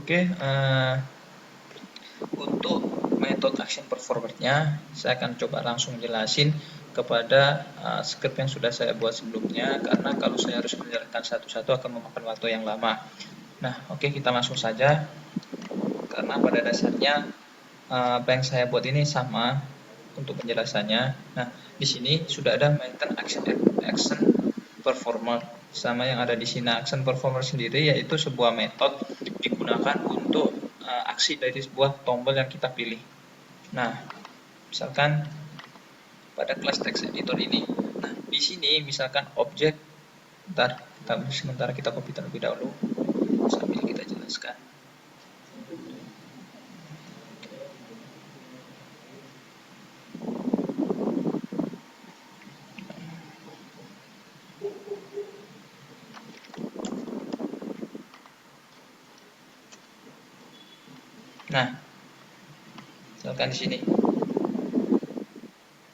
Oke, untuk metode action performer-nya saya akan coba langsung jelasin kepada script yang sudah saya buat sebelumnya, karena kalau saya harus menjelaskan satu-satu akan memakan waktu yang lama. Nah, oke, kita langsung saja, karena pada dasarnya apa yang saya buat ini sama untuk penjelasannya. Nah, di sini sudah ada method action performer, sama yang ada di sini. Action performer sendiri yaitu sebuah metode digunakan untuk aksi dari sebuah tombol yang kita pilih. Nah, misalkan pada kelas text editor ini, nah di sini misalkan objek, sementara kita copy terlebih dahulu sambil kita jelaskan. Nah, misalkan di sini.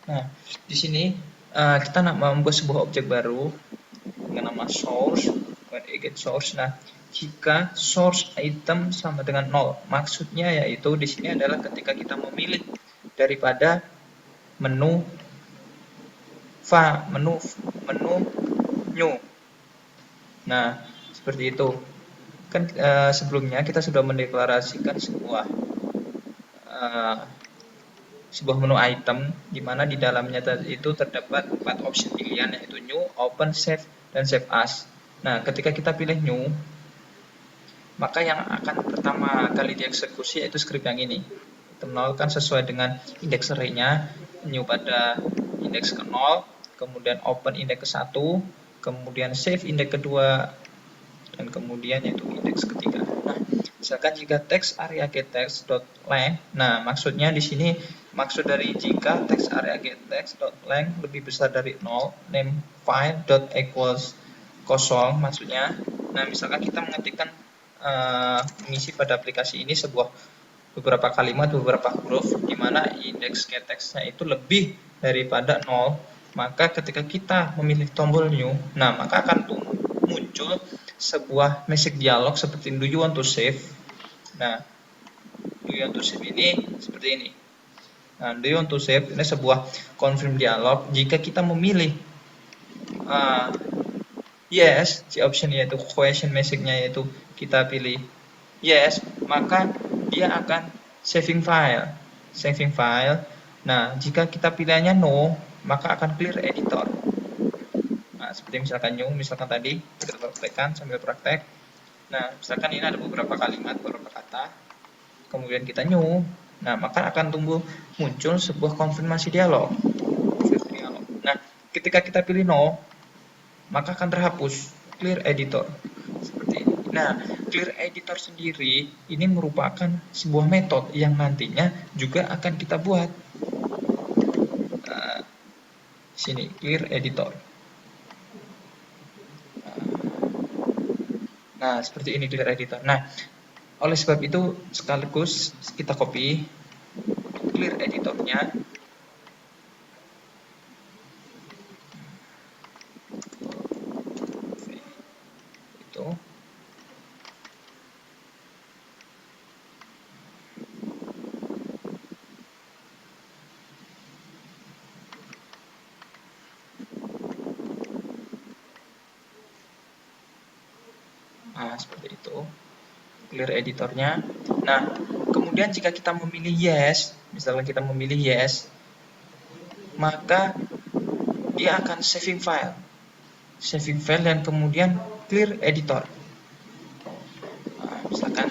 Nah, di sini kita nak membuat sebuah objek baru dengan nama source, get source. Nah, jika source item sama dengan 0, maksudnya yaitu di sini adalah ketika kita memilih daripada menu new. Nah, seperti itu. Kan sebelumnya kita sudah mendeklarasikan sebuah menu item, di mana di dalamnya itu terdapat 4 option pilihan, yaitu new, open, save, dan save as. Nah, ketika kita pilih new, maka yang akan pertama kali dieksekusi yaitu script yang ini. Item 0 kan sesuai dengan indeks array-nya, new pada indeks ke 0, kemudian open indeks ke 1, kemudian save indeks kedua, dan kemudian yaitu indeks ketiga. Nah, misalkan jika text area getText.length, nah maksudnya di sini maksud dari jika text area getText.length lebih besar dari 0, name file equals kosong maksudnya. Nah, misalkan kita mengetikkan mengisi pada aplikasi ini beberapa kalimat, beberapa huruf, di mana indeks getText-nya itu lebih daripada 0, maka ketika kita memilih tombol new, nah maka akan muncul sebuah message dialog seperti do you want to save. Nah, do you want to save ini seperti ini. Nah, do you want to save ini sebuah confirm dialog. Jika kita memilih yes, si option yaitu question message-nya yaitu kita pilih yes, maka dia akan saving file. Nah, jika kita pilihannya no, maka akan clear editor. Nah, seperti misalkan new, misalkan tadi kita praktekkan sambil praktek. Nah, misalkan ini ada beberapa kalimat, beberapa kata, kemudian kita new, nah maka akan muncul sebuah konfirmasi dialog. Nah, ketika kita pilih no, maka akan terhapus clear editor seperti ini. Nah, clear editor sendiri ini merupakan sebuah metode yang nantinya juga akan kita buat. Sini clear editor. Nah, seperti ini clear editor. Nah, oleh sebab itu sekaligus kita copy clear editornya. Itu. Nah, seperti itu clear editornya. Nah, kemudian jika kita memilih yes, misalnya kita memilih yes, maka dia akan saving file dan kemudian clear editor. Nah, misalkan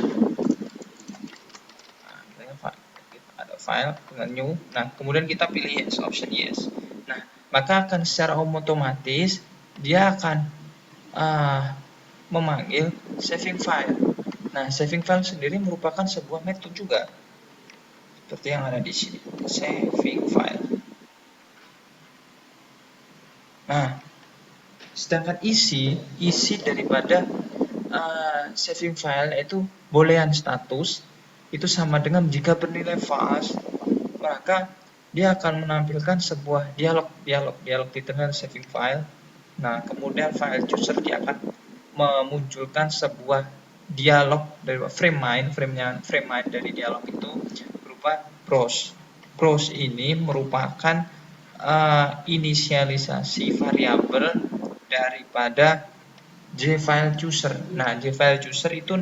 ada file dengan new, nah kemudian kita pilih yes, option yes. Nah, maka akan secara otomatis dia akan memanggil saving file. Nah, saving file sendiri merupakan sebuah metode juga, seperti yang ada di sini, saving file. Nah, sedangkan isi daripada saving file itu boolean status itu sama dengan jika bernilai false, maka dia akan menampilkan sebuah dialog di tengah saving file. Nah, kemudian file chooser dia akan memunculkan sebuah dialog dari frame main dari dialog itu berupa browse. Browse ini merupakan inisialisasi variabel daripada jfile chooser. Nah, jfile chooser itu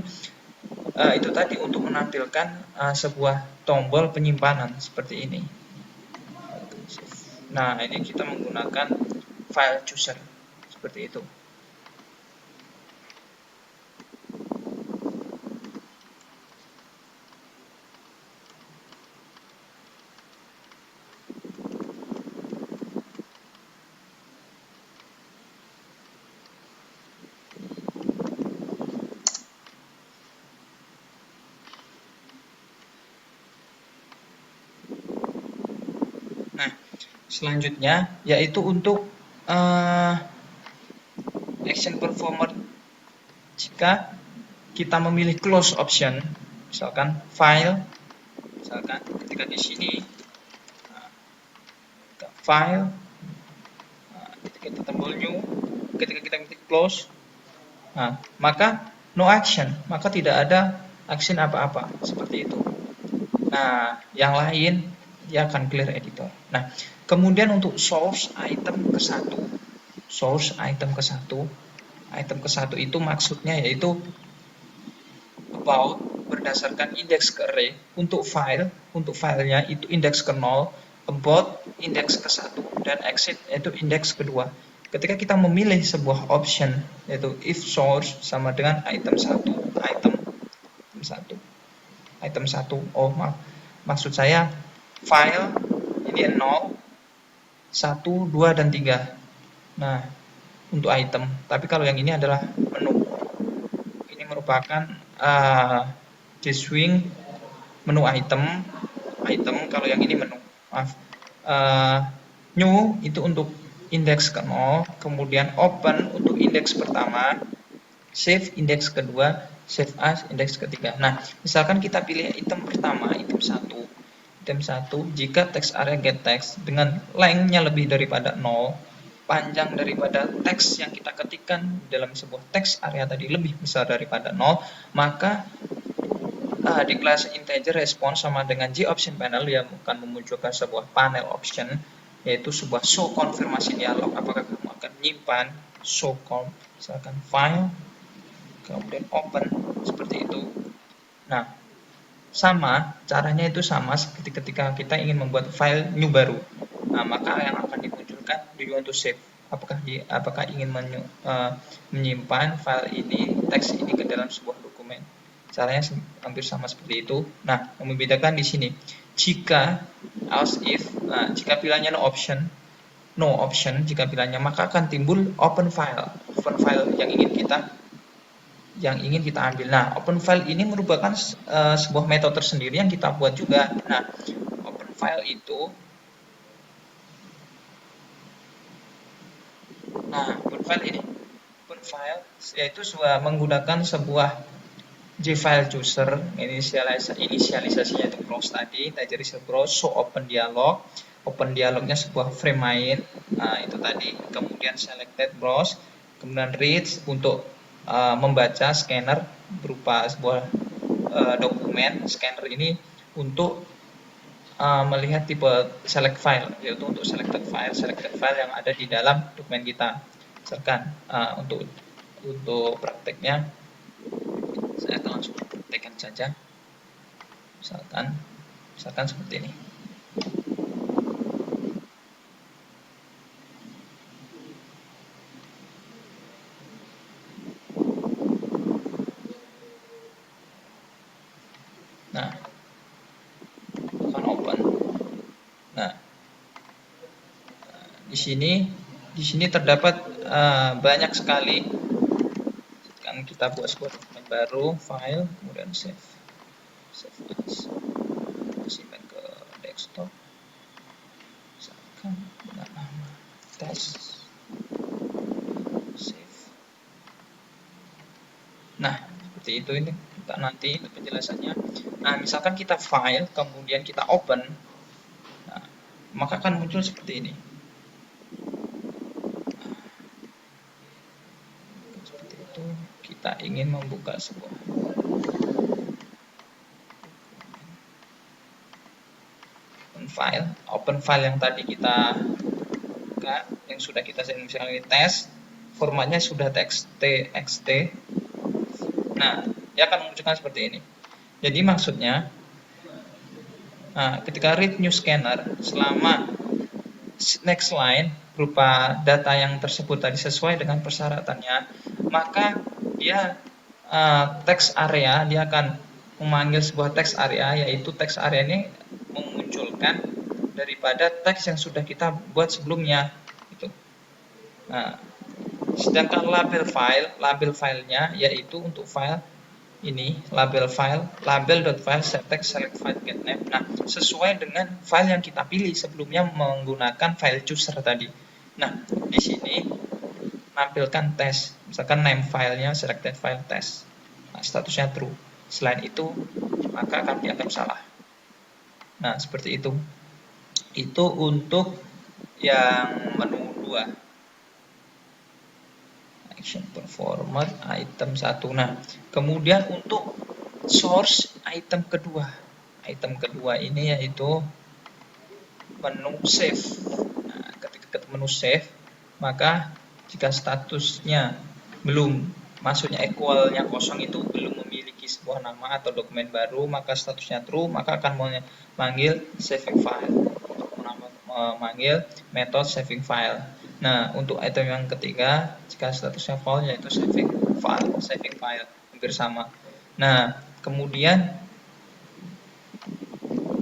tadi untuk menampilkan sebuah tombol penyimpanan seperti ini. Nah, ini kita menggunakan file chooser seperti itu. Nah, selanjutnya yaitu untuk action performer jika kita memilih close option, misalkan file, misalkan ketika di sini file, ketika kita tombol new, ketika kita klik close, maka no action, maka tidak ada action apa-apa seperti itu. Nah, yang lain dia akan clear editor. Nah, kemudian untuk source item ke satu, source item ke satu itu maksudnya yaitu about berdasarkan indeks ke array, untuk filenya itu indeks ke 0, about indeks ke 1, dan exit yaitu indeks kedua. Ketika kita memilih sebuah option yaitu if source sama dengan item 1, oh maaf, maksud saya file ini 0, 1, 2, dan 3. Nah, untuk item. Tapi kalau yang ini adalah menu. Ini merupakan swing menu item. Kalau yang ini menu. Maaf. New itu untuk indeks ke 0, kemudian open untuk indeks pertama, save indeks kedua, save as indeks ketiga. Nah, misalkan kita pilih item pertama, item 1, jika text area get text dengan length-nya lebih daripada 0, panjang daripada teks yang kita ketikkan dalam sebuah teks area tadi lebih besar daripada 0, maka di kelas integer response sama dengan option panel yang akan memunculkan sebuah panel option, yaitu sebuah show konfirmasi dialog apakah kamu akan menyimpan show conf, misalkan file, kemudian open, seperti itu. Nah, caranya itu sama seperti ketika kita ingin membuat file new baru. Nah, maka yang akan dimunculkan do you want to save, apakah ingin menyimpan file ini, teks ini ke dalam sebuah dokumen. Caranya hampir sama seperti itu. Nah, yang membedakan di sini jika else if, jika pilihannya no option, jika pilihannya maka akan timbul open file yang ingin kita ambil. Nah, open file ini merupakan sebuah metode tersendiri yang kita buat juga. Nah, open file yaitu menggunakan sebuah jfile chooser, inisialisasinya itu browse tadi, integer browse, show open dialognya sebuah frame main, itu tadi, kemudian selected browse, kemudian reads untuk membaca scanner berupa sebuah dokumen. Scanner ini untuk melihat tipe select file, yaitu untuk selected file yang ada di dalam dokumen kita. Misalkan untuk prakteknya saya akan langsung praktekkan saja. Misalkan seperti ini. Nah, akan open. Nah, di sini terdapat banyak sekali. Kan kita buat sebuah dokumen baru, file, kemudian save as, simpan ke desktop, misalkan dengan nama test, save. Nah, seperti itu, ini kita nanti itu penjelasannya. Nah, misalkan kita file, kemudian kita open, maka akan muncul seperti ini. Seperti itu. kita ingin membuka sebuah open file yang tadi kita buka, yang sudah kita misalnya ini tes, formatnya sudah txt. Nah, dia akan menunjukkan seperti ini. Jadi maksudnya, ketika read new scanner, selama next line berupa data yang tersebut tadi sesuai dengan persyaratannya, maka dia text area, dia akan memanggil sebuah text area, yaitu text area ini memunculkan daripada teks yang sudah kita buat sebelumnya. Gitu. Nah, sedangkan label filenya yaitu untuk file ini label.file text select file get name. Nah, sesuai dengan file yang kita pilih sebelumnya menggunakan file chooser tadi. Nah, di sini nampilkan test, misalkan name filenya selected file test. Nah, statusnya true. Selain itu, maka akan dianggap salah. Nah, seperti itu. Itu untuk yang menu 2. Action performer item 1. Nah, kemudian untuk source item kedua. Item kedua ini yaitu menu save. Nah, ketika menu save, maka jika statusnya belum, maksudnya equalnya kosong, itu belum memiliki sebuah nama atau dokumen baru, maka statusnya true, maka akan memanggil saving file, memanggil metode saving file. Nah, untuk item yang ketiga, jika statusnya false, yaitu saving file, hampir sama. Nah, kemudian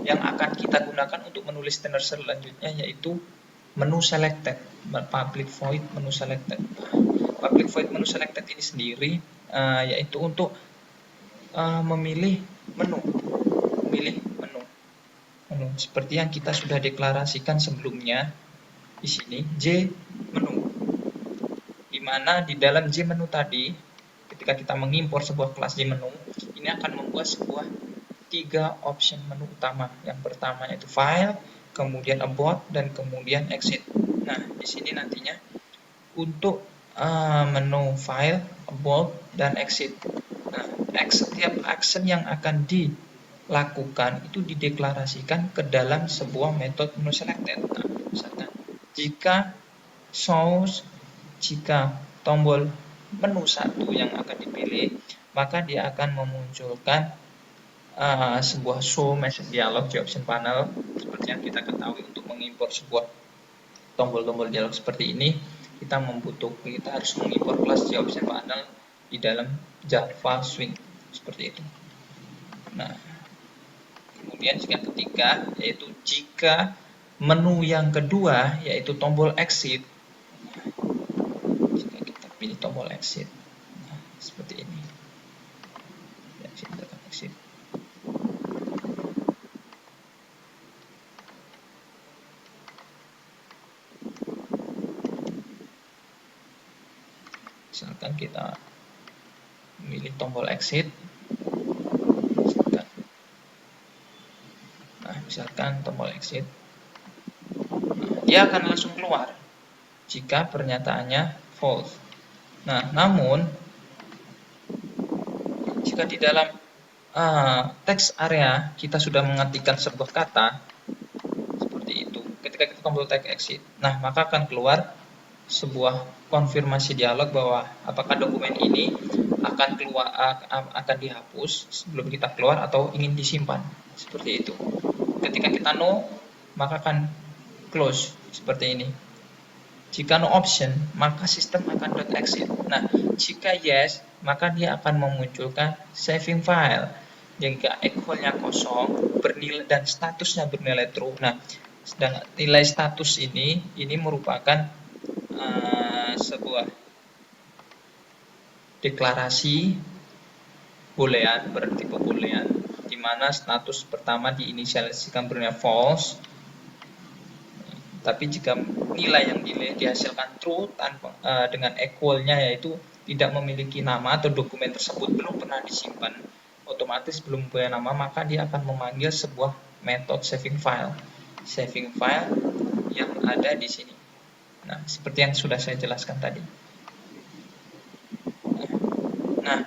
yang akan kita gunakan untuk menulis standard selanjutnya yaitu menu selected, public void menu selected. Public void menu selected ini sendiri yaitu untuk memilih menu seperti yang kita sudah deklarasikan sebelumnya di sini, J menu, di mana di dalam J menu tadi ketika kita mengimpor sebuah kelas J menu, ini akan membuat sebuah 3 option menu utama. Yang pertama yaitu file, kemudian about, dan kemudian exit. Nah, di sini nantinya untuk menu file, about, dan exit. Nah, setiap action yang akan dilakukan itu dideklarasikan ke dalam sebuah metode menu selected. Nah, misalkan jika tombol menu 1 yang akan dipilih, maka dia akan memunculkan sebuah show message dialog di option panel. Seperti yang kita ketahui, untuk mengimpor sebuah tombol-tombol dialog seperti ini, kita harus mengimpor kelas di option panel di dalam Java Swing seperti itu. Nah, kemudian jika ketiga, yaitu jika menu yang kedua yaitu tombol exit, jika kita pilih tombol exit, nah, seperti ini, exit. Misalkan kita memilih tombol exit, misalkan tombol exit, dia akan langsung keluar jika pernyataannya false. Nah, namun jika di dalam text area kita sudah mengetikkan sebuah kata seperti itu, ketika kita tombol text exit, nah maka akan keluar sebuah konfirmasi dialog bahwa apakah dokumen ini akan dihapus sebelum kita keluar atau ingin disimpan, seperti itu. Ketika kita no, maka akan close seperti ini. Jika no option, maka sistem akan .exit. Nah, jika yes, maka dia akan memunculkan saving file. Jika equalnya kosong, bernilai dan statusnya bernilai true. Nah, sedangkan nilai status ini merupakan sebuah deklarasi boolean, bertipe boolean, di mana status pertama diinisialisasikan bernilai false. Tapi jika nilai yang dihasilkan true tanpa dengan equalnya, yaitu tidak memiliki nama atau dokumen tersebut belum pernah disimpan, otomatis belum punya nama, maka dia akan memanggil sebuah metode saving file yang ada di sini. Nah, seperti yang sudah saya jelaskan tadi. Nah,